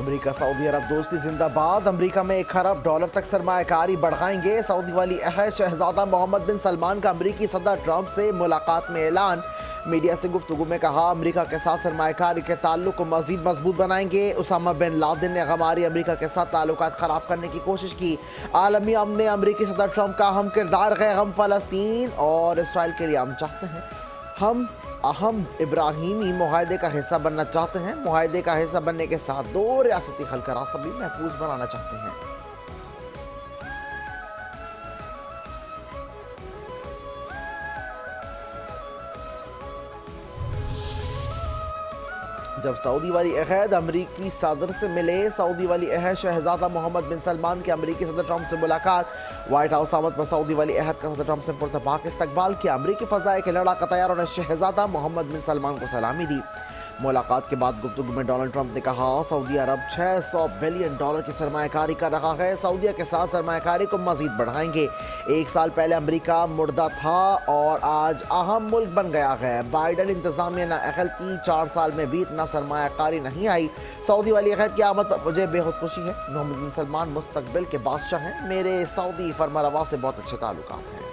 America Saudi अरब दोस्ती जिंदाबाद। America में $1 खरब तक सरमायाकारी बढ़ाएंगे। सऊदी वली अहद शहजादा मोहम्मद बिन सलमान का अमेरिकी सदर ट्रंप से मुलाकात में ऐलान। मीडिया से गुफ्तगू में कहा, अमेरिका के साथ सरमायाकारी के ताल्लुक को मजीद मजबूत बनाएंगे। उसामा बिन लादेन ने गमारी अमेरिका के साथ ताल्लुकात खराब करने की कोशिश की। आलमी अमन ने अमेरिकी सदर ट्रंप का अहम किरदार है। हम फलस्तीन और इसराइल के लिए हम चाहते हैं, हम अहम इब्राहिमी मुआहदे का हिस्सा बनना चाहते हैं। मुआहदे का हिस्सा बनने के साथ 2 रियासती हल का रास्ता भी महफूज बनाना चाहते हैं। जब सऊदी वली अहद अमरीकी सदर से मिले, सऊदी वली अहद शहजादा मोहम्मद बिन सलमान के अमरीकी सदर ट्रंप से मुलाकात। व्हाइट हाउस आमद पर सऊदी वली अहद का सदर ट्रंप ने पुरतबाक इस्तकबाल किया। अमरीकी फ़ज़ाए के लड़ाका तैयारों ने शहजादा मोहम्मद बिन सलमान को सलामी दी। मुलाकात के बाद गुफ्तगू में डोनाल्ड ट्रंप ने कहा, सऊदी अरब $600 बिलियन की सरमायाकारी कर रहा है। सऊदीया के साथ सरमायाकारी को मजीद बढ़ाएंगे। 1 साल पहले अमेरिका मुर्दा था और आज अहम मुल्क बन गया है। बाइडन इंतजामिया नाअहल थी, 4 साल में भी इतना सरमायाकारी नहीं आई। सऊदी वली अहद की आमद पर मुझे बेहद खुशी है। मोहम्मद बिन सलमान मुस्तकबिल के बादशाह हैं। मेरे सऊदी फरमारवा से बहुत अच्छे ताल्लुकात हैं।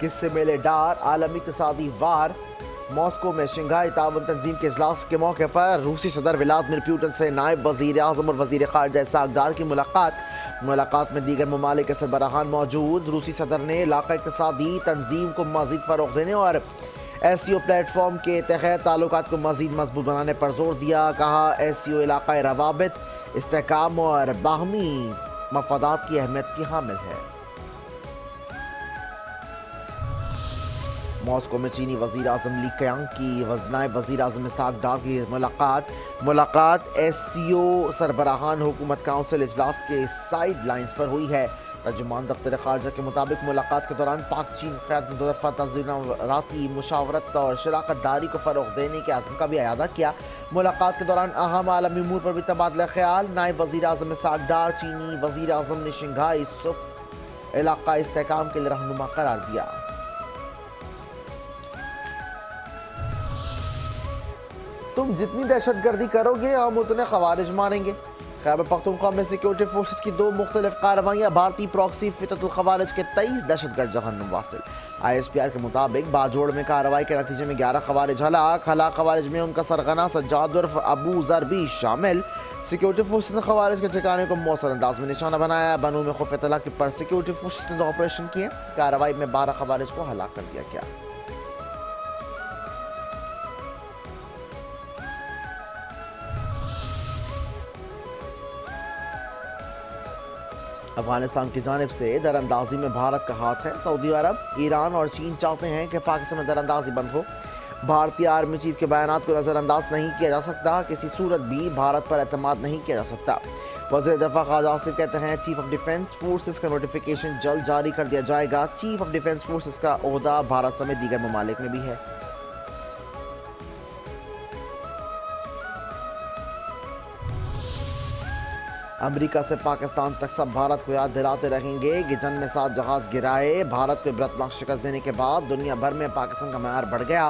किससे मेले डार, आलमी इक़्तिसादी वार। मॉस्को में शंघाई ताउन तंजीम के इजलास के मौके पर रूसी सदर व्लादिमीर पुतिन से नायब वज़ीर आज़म और वज़ीर ख़ारिजा इसहाक़ डार की मुलाकात में दीगर ममालिक के सरबराहान मौजूद। रूसी सदर ने इलाक़ाई इक़्तिसादी तंजीम को मज़ीद फ़रोग़ देने और SCO प्लेटफॉर्म के तहत ताल्लुकात को मज़ीद मजबूत बनाने पर जोर दिया। कहा, SCO इलाक़ाई रवाबित, इस्तेहकाम और बाहमी मफादात की अहमियत की हामिल है। मॉस्को में चीनी वज़ीर आज़म ली क़ियांग की नायब वज़ीर आज़म इसहाक़ डार की मुलाकात SCO सरबराहान हुकूमत काउंसिल इजलास के साइड लाइन्स पर हुई है। तर्जुमान दफ्तर ख़ारिजा के मुताबिक मुलाकात के दौरान पाक चीन क़यादत मुतज़फ़्फ़ा तज़ीराती मुशावरत और शराकत दारी को फ़रोग़ देने के आज़म का भी अयादा किया। मुलाकात के दौरान अहम आलमी उमूर पर भी तबादला ख्याल। नायब वज़ीर आज़म इसहाक़ डार चीनी वज़ीर आज़म ने शंघाई सुख इलाक़ाई इस्तेहकाम के लिए रहनुमा करार दिया। तुम जितनी दहशतगर्दी करोगे, हम उतने खवारिज मारेंगे। खैबर पख्तूनख्वा में सिक्योरिटी फोर्सेस की 2 मुख्तलिफ कार्रवाइयाँ। भारतीय प्रॉक्सी फितरतुल खवारिज के 23 दहशतगर्द जहन्नुम वासिल। ISPR के मुताबिक बाजोड़ में कार्रवाई के नतीजे में 11 खवारिज हलाक खवारिज में उनका सरगना सज्जाद उर्फ अबू ज़र भी शामिल। सिक्योरिटी फोर्सेस ने खवारिज के ठिकाने को मौसर अंदाज में निशाना बनाया। बनू में खुफ़ इत्तला पर सिक्योरिटी फोर्सेस ने 2 ऑपरेशन किए। कार्रवाई में 12 खवारिज को हलाक कर दिया गया। अफगानिस्तान की जानिब से दरअंदाजी में भारत का हाथ है। सऊदी अरब, ईरान और चीन चाहते हैं कि पाकिस्तान में दरअंदाजी बंद हो। भारतीय आर्मी चीफ के बयानात को नज़रअंदाज नहीं किया जा सकता। किसी सूरत भी भारत पर एतमाद नहीं किया जा सकता। वज़ीर दफ़ा ख़ाजा आसिफ कहते हैं, चीफ ऑफ डिफेंस फोर्सेस का नोटिफिकेशन जल्द जारी कर दिया जाएगा। चीफ ऑफ डिफेंस फोर्सेस का ओहदा भारत समेत दीगर ममालिक में भी है। अमेरिका से पाकिस्तान तक सब भारत को याद दिलाते रहेंगे कि जंग में 7 जहाज गिराए। भारत को इबरतनाक शिकस्त देने के बाद दुनिया भर में पाकिस्तान का मयार बढ़ गया।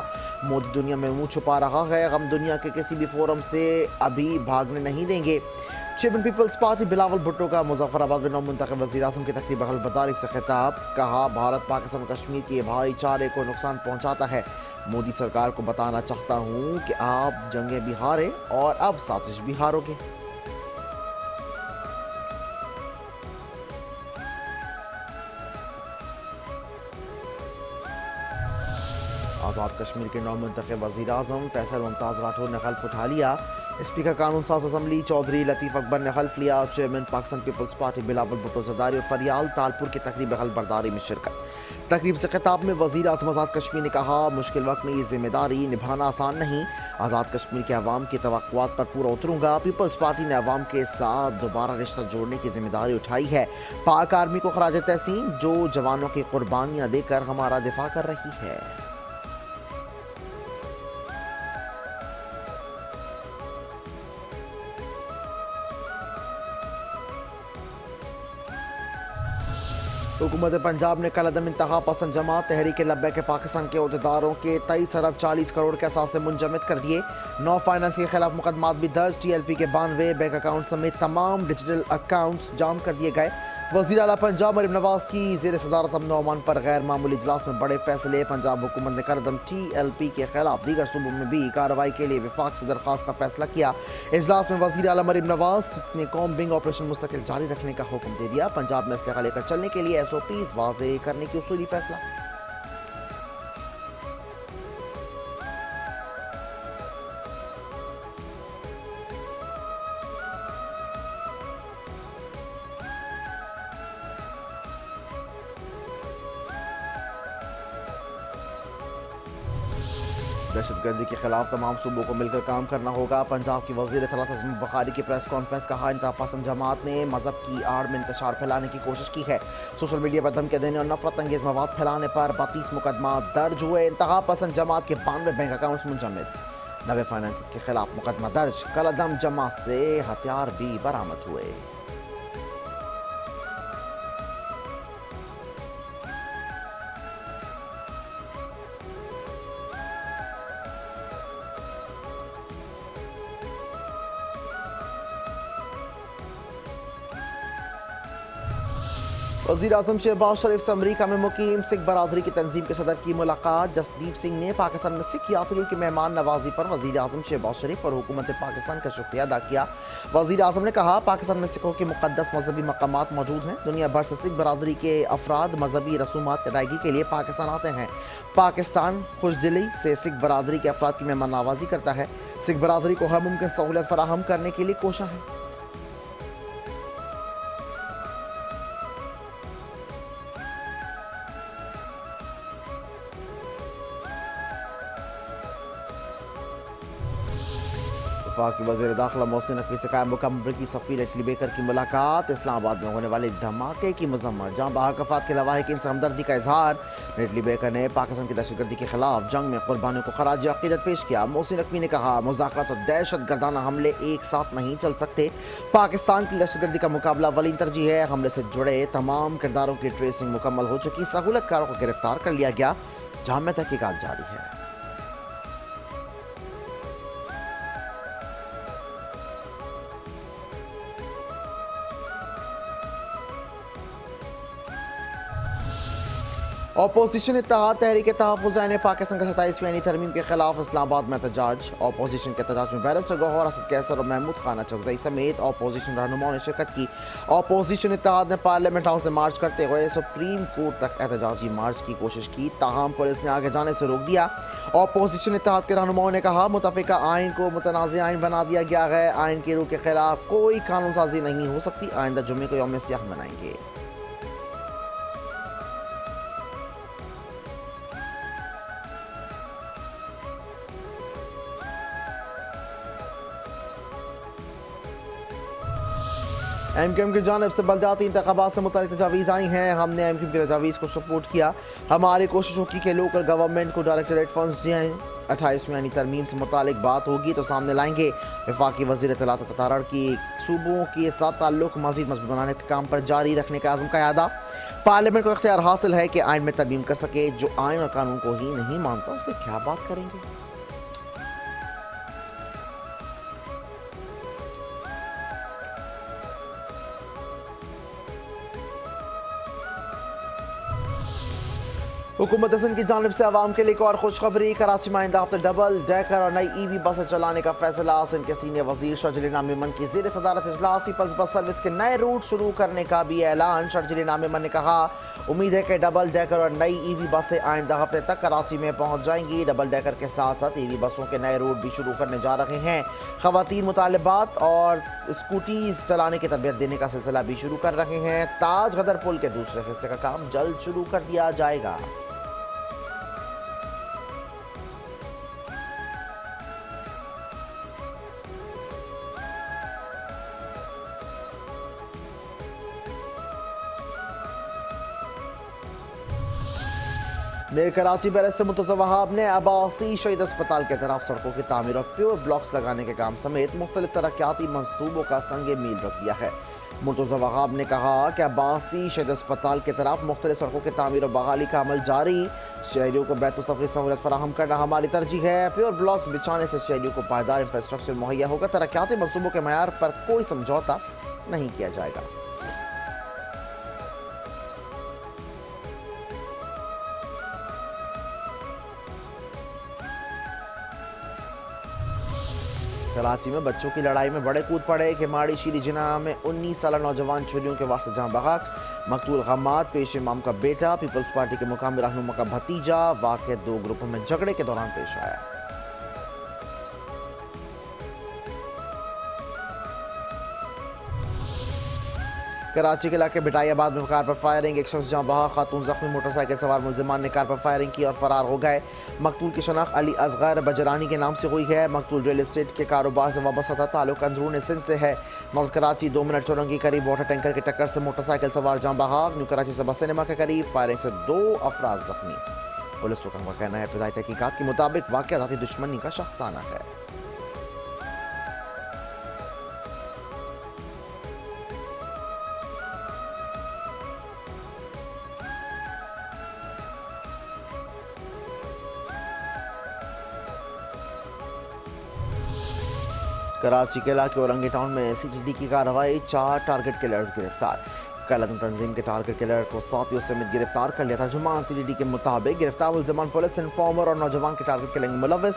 मोदी दुनिया में मुंह छुपा रहा है। हम दुनिया के किसी भी फोरम से अभी भागने नहीं देंगे। Chairman peoples party Bilawal Bhutto का मुजफ्फराबाद में नौमुंतखब वज़ीर आज़म की तकरीब हलबदारी से खिताब। कहा, भारत पाकिस्तान कश्मीर के भाईचारे को नुकसान पहुँचाता है। मोदी सरकार को बताना चाहता हूँ कि आप जंगें भी हारे और अब साजिश भी हारोगे। आज़ाद कश्मीर के नौमुंतखब वज़ीर आज़म फैसल मुमताज़ राठौर ने हल्फ उठा लिया। स्पीकर कानून साज असम्बली चौधरी लतीफ़ अकबर ने हल्फ लिया। Chairman Pakistan peoples party Bilawal Bhutto Zardari और फरियाल तालपुर की तकरीब हलबरदारी में शिरकत। तकरीब से खिताब में वज़ीर आज़म आज़ाद कश्मीर ने कहा, मुश्किल वक्त में ये जिम्मेदारी निभाना आसान नहीं। आज़ाद कश्मीर के अवाम की तवक्कुआत पर पूरा उतरूंगा। पीपल्स पार्टी ने अवाम के साथ दोबारा रिश्ता जोड़ने की जिम्मेदारी उठाई है। पाक आर्मी को खराज तहसीन, जो जवानों की कुर्बानियाँ देकर हमारा दिफा कर रही है। हुकूमत पंजाब ने कलअदम इंतहा पसंद जमात तहरीक लब्बैक पाकिस्तान के अहदेदारों के 23 अरब 40 करोड़ के असासे मुंजमद कर दिए। 9 फाइनेंस के खिलाफ मुकदमात भी दर्ज। TLP के 92 बैंक अकाउंट समेत तमाम डिजिटल अकाउंट्स जाम कर दिए गए। वज़ीर आला पंजाब मरीम नवाज की ज़ेर सदारत अमन अमान पर गैर मामूली इजलास में बड़े फैसले। पंजाब हुकूमत ने कलअदम TLP के खिलाफ दीगर सूबों में भी कार्रवाई के लिए विफाक से दरख्वास्त का फैसला किया। इजलास में वज़ीर आला मरीम नवाज ने कॉम्बिंग ऑपरेशन मुस्तकिल जारी रखने का हुक्म दे दिया। पंजाब में असलहा लेकर चलने के लिए SOPs वाज़े करने की उसूली फैसला। दहशतगर्दी के खिलाफ तमाम सूबों को मिलकर काम करना होगा। पंजाब की वज़ीर इत्तलात अज़म बुखारी की प्रेस कॉन्फ्रेंस। कहा इंतहा पसंद जमात ने मजहब की आड़ में इंतशार फैलाने की कोशिश की है। सोशल मीडिया पर धमकी देने और नफरत अंगेज मवाद फैलाने पर 32 मुकदमा दर्ज हुए। इंतहा पसंद जमात के 92 बैंक अकाउंट्स मुंजमद। 90 फाइनेंस के खिलाफ मुकदमा दर्ज। कलअदम जमात से हथियार भी बरामद हुए। वज़ीर आज़म शहबाज शरीफ से अमरीका में मुकीम सिख बरादरी की तंजीम के सदर की मुलाकात। जसदीप सिंह ने पाकिस्तान में सिख यात्रियों की मेहमान नवाजी पर वज़ीर आज़म शहबाज शरीफ और हुकूमत पाकिस्तान का शुक्रिया अदा किया। वज़ीर आज़म ने कहा पाकिस्तान में सिखों के मुक़द्दस मजहबी मकामात मौजूद हैं। दुनिया भर से सिख बरादरी के अफराद मजहबी रसूमात की अदायगी के लिए पाकिस्तान आते हैं। पाकिस्तान खुशदिली से सिख बरादरी के अफराद की मेहमान नवाजी करता है। सिख बरादरी को हर मुमकिन सहूलत फराहम करने के लिए कोशा है। वफाकी वज़ीर दाखिला मोहसिन नकवी से कायम मुकाम अमरीकी सफ़ीर एटली बेकर की मुलाकात। इस्लामाबाद में होने वाले धमाके की मजम्मत। जहाँ बाहक अफराद के लवाहिकीन से हमदर्दी का इजहार। एटली बेकर ने पाकिस्तान की दहशतगर्दी के खिलाफ जंग में कुर्बानियों को खराज अक़ीदत पेश किया। मोहसिन नकवी ने कहा मुज़ाकरात और दहशत गर्दाना हमले एक साथ नहीं चल सकते। पाकिस्तान की दहशतगर्दी का मुकाबला अवलीन तरजीह है। हमले से जुड़े तमाम किरदारों की ट्रेसिंग मुकम्मल हो चुकी। सहूलतकारों को गिरफ्तार कर लिया गया। जहाँ में तहकीकात जारी है। अपोजिशन इत्तेहाद तहरीक तहफ़्फ़ुज़ ने पाकिस्तान का 27वीं आईनी तरमीम के खिलाफ इस्लामाबाद में एहतजाज। अपोजिशन के एहतजाज में बैरिस्टर गौहर असद कैसर और महमूद खाना चौकज़ई समेत अपोजिशन रहनुमाओं ने शिरकत की। अपोजिशन इत्तेहाद ने पार्लियामेंट हाउस से मार्च करते हुए सुप्रीम कोर्ट तक एहतजाजी मार्च की कोशिश की। ताहम पुलिस ने आगे जाने से रोक दिया। अपोजिशन इत्तेहाद के रहनुमाओं ने कहा मुतफ़िका आइन को मुतनाज़ आइन बना दिया गया है। आइन की रूह के खिलाफ कोई कानून साजी नहीं हो सकती। आइंदा जुम्मे को यौम सियाह मनाएंगे। MQM की जानिब से बलदियाती इंतखाबात से मुतालिक तजावीज़ आई हैं। हमने MQM की तजावीज़ को सपोर्ट किया। हमारी कोशिशों की कि लोकल गवर्नमेंट को डायरेक्टरेट फंड्स दिए। 28वीं यानी तरमीम से मुतालिक बात होगी तो सामने लाएंगे। वफाकी वज़ीर इत्तलात ततारड़ की सूबों के साथ ताल्लुक मज़ीद मजबूत बनाने के काम पर जारी रखने का आज़म का अदा। पार्लियामेंट को इख्तियार हासिल है कि आइन में तरमीम कर सके। जो आइन और कानून को ही नहीं मानता उससे क्या बात करेंगे। हुकूमत हसन की जानिब से आवाम के लिए एक और खुशखबरी। कराची में आइंदा हफ्ते डबल डेकर और नई EV बसें चलाने का फैसला। सिंध के सीनियर वजीर शर्जिल इनाम मेमन की ज़ेर सदारत इजलास। पीपल्स बस सर्विस के नए रूट शुरू करने का भी ऐलान। शर्जिल इनाम मेमन ने कहा उम्मीद है कि डबल डेकर और नई EV बसें आइंदा हफ्ते तक कराची में पहुँच जाएंगी। डबल डेकर के साथ साथ EV बसों के नए रूट भी शुरू करने जा रहे हैं। ख़वातीन मुतालिबात और स्कूटीज चलाने की तरबियत देने का सिलसिला भी शुरू कर रहे हैं। ताज गदर पुल के दूसरे हिस्से का काम जल्द शुरू कर दिया जाएगा। मेयर कराची बैरस से मुर्तज़ा वहाब ने अब्बासी शहीद अस्पताल के तरफ सड़कों की तामीर और प्योर ब्लॉक्स लगाने के काम समेत मुख्तलिफ तरक्याती मंसूबों का संग मील रख दिया है। मुर्तज़ा वहाब ने कहा कि अब्बासी शहीद अस्पताल की तरफ मुख्तलिफ सड़कों की तामीर और बहाली का अमल जारी। शहरियों को बैतुल-सफरी सहूलत फराहम करना हमारी तरजीह है। प्योर ब्लॉक्स बिछाने से शहरियों को पायदार इंफ्रास्ट्रक्चर मुहैया होगा। तरक्याती मनसूबों के मयार पर कोई समझौता नहीं किया जाएगा। कराची में बच्चों की लड़ाई में बड़े कूद पड़े। केमाड़ी शीरी जिना में 19 साल नौजवान चोरियों के वास्ते जहां बहक। मकतूल गम्माद पेश इमाम का बेटा, पीपल्स पार्टी के मुकामी रहनुमा का भतीजा। वाक़या दो ग्रुपों में झगड़े के दौरान पेश आया। कराची के इलाके बिटाइयाबाद में कार पर फायरिंग, एक शख्स जहां बहा, खातून जख्मी। मोटरसाइकिल सवार मुलजिमान ने कार पर फायरिंग की और फरार हो गए। मकतूल की शनाख्त अली असगर बजरानी के नाम से हुई है। मकतूल रियल एस्टेट के कारोबार से वाबस्ता था। ताल्लुक अंदरून सिंध से है। नॉर्थ कराची 2 मिनट चौरंगी के करीब वाटर टैंकर की टक्कर से मोटरसाइकिल सवार जहां बहा। न्यू कराची सबा सिनेमा के करीब फायरिंग से 2 अफराद जख्मी। पुलिस का कहना है इब्तदाई तहकीकात के मुताबिक वाक़या ज़ाती दुश्मनी का शख्साना है। कराची के इलाके औरंगी टाउन में सीटीडी की कार्रवाई, 4 टारगेट किलर्स गिरफ्तार। कलतन तंजीम के टारगेट किलर को साथियों समेत गिरफ्तार कर लिया था। जुमान सीटीडी के मुताबिक गिरफ्तार मुलजिमान पुलिस इन्फॉर्मर और नौजवान के टारगेट किलिंग में मुलविस।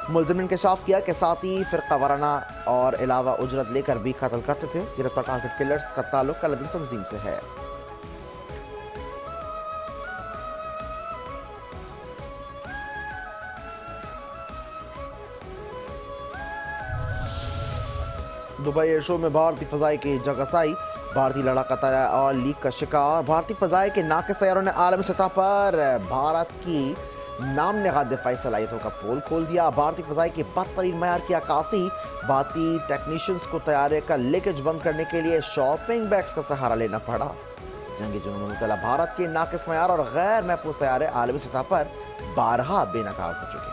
मुलजिम ने इंकशाफ किया कि साथी फिरका वाराना और अलावा उजरत लेकर भी कत्ल करते थे। गिरफ्तार टारगेट किलर्स का ताल्लुक कलतन तंजीम से है। दुबई एयर शो में भारतीय फजाई की जगहसाई, भारतीय लड़ाका तैयार और लीक का शिकार। भारतीय फजाई के नाकिस तैयारों ने आलमी सतह पर भारत की नाम नहाद दिफाई सलाहियतों का पोल खोल दिया। भारतीय फजाई के बदतरीन मयार की अक्कासी। भारतीय टेक्नीशियंस को तैयारे का लीकेज बंद करने के लिए शॉपिंग बैग्स का सहारा लेना पड़ा। जंगी जुनून में मुब्तला भारत के नाकिस मयार और गैर महफूज तैयारे आलमी सतह पर 12 बेनकाब हो चुके हैं।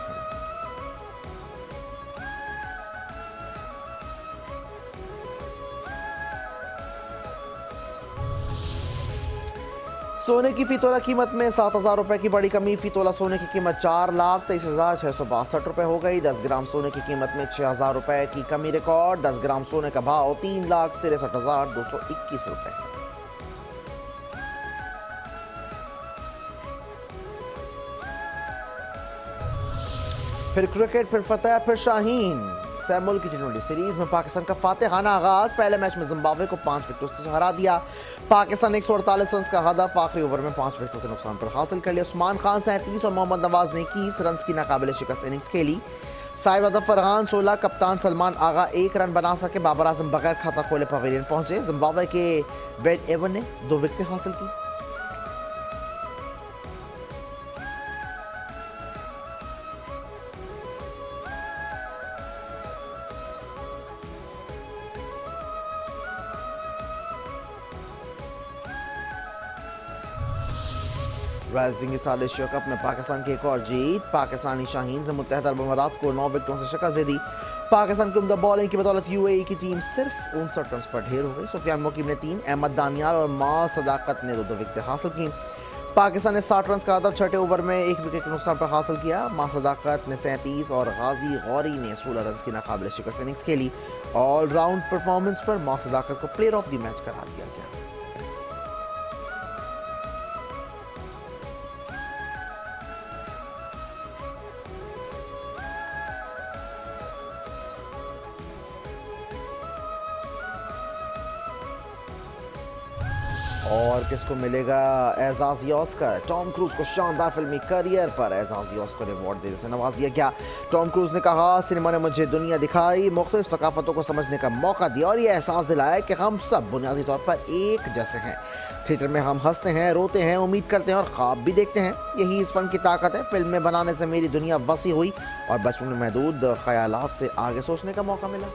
सोने की फी तोला कीमत में 7,000 रुपए की बड़ी कमी। फी तोला सोने की कीमत 4,23,662 रुपए हो गई। 10 ग्राम सोने की कीमत में 6,000 रुपए की कमी रिकॉर्ड। 10 ग्राम सोने का भाव 3,63,221 रुपए है। फिर क्रिकेट, फिर फतेह, फिर शाहीन। सैमुल की टी20 सीरीज में पाकिस्तान का फातेहाना आगाज। पहले मैच में जिम्बाब्वे को 5 विकेटों से हरा दिया। पाकिस्तान 148 रन का हदफ आखिरी ओवर में 5 विकेटों के नुकसान पर हासिल कर लिया। उस्मान खान 37 और मोहम्मद नवाज ने 21 रन की नाकाबिले शिकस्त इनिंग्स खेली। साहिब अदब फरहान 16, कप्तान सलमान आगा 1 रन बना सके। बाबर आजम बगैर खाता खोले पवेलियन पहुंचे। जिम्बाब्वे के बेड एवन ने 2 विकेटें हासिल की। राइजिंग स्टार एशिया कप में पाकिस्तान की एक और जीत। पाकिस्तानी शाहीन से मुत्तहदा अरब अमीरात को 9 विकेटों से शिकस्त दे दी। पाकिस्तान की उम्दा बॉलिंग की बदौलत यूएई की टीम सिर्फ 59 रन पर ढेर हो गई। सुफियान मुकीम ने 3, अहमद दानियाल और मां सदाकत ने 2 विकेटें हासिल की। पाकिस्तान ने 60 रन का हदफ 6ठे ओवर में 1 विकेट के नुकसान पर हासिल किया। मां सदाकत ने 37 और गाजी गौरी ने 16 रन की नाकाबिले शिकस्त इनिंग्स खेली। ऑलराउंड परफॉर्मेंस पर मां सदाकत को प्लेयर ऑफ द मैच करार दिया गया। और किसको मिलेगा एजाज़ी ऑस्कर? टॉम क्रूज को शानदार फिल्मी करियर पर एजाज़ी ऑस्कर अवार्ड देने से नवाज दिया गया। टॉम क्रूज ने कहा, सिनेमा ने मुझे दुनिया दिखाई, मुख्तलिफ सकाफतों को समझने का मौका दिया और ये एहसास दिलाया कि हम सब बुनियादी तौर पर एक जैसे हैं। थिएटर में हम हंसते हैं, रोते हैं, उम्मीद करते हैं और ख्वाब भी देखते हैं। यही इस फन की ताकत है। फिल्म में बनाने से मेरी दुनिया वसी हुई और बचपन में महदूद ख्यालात से आगे सोचने का मौका मिला।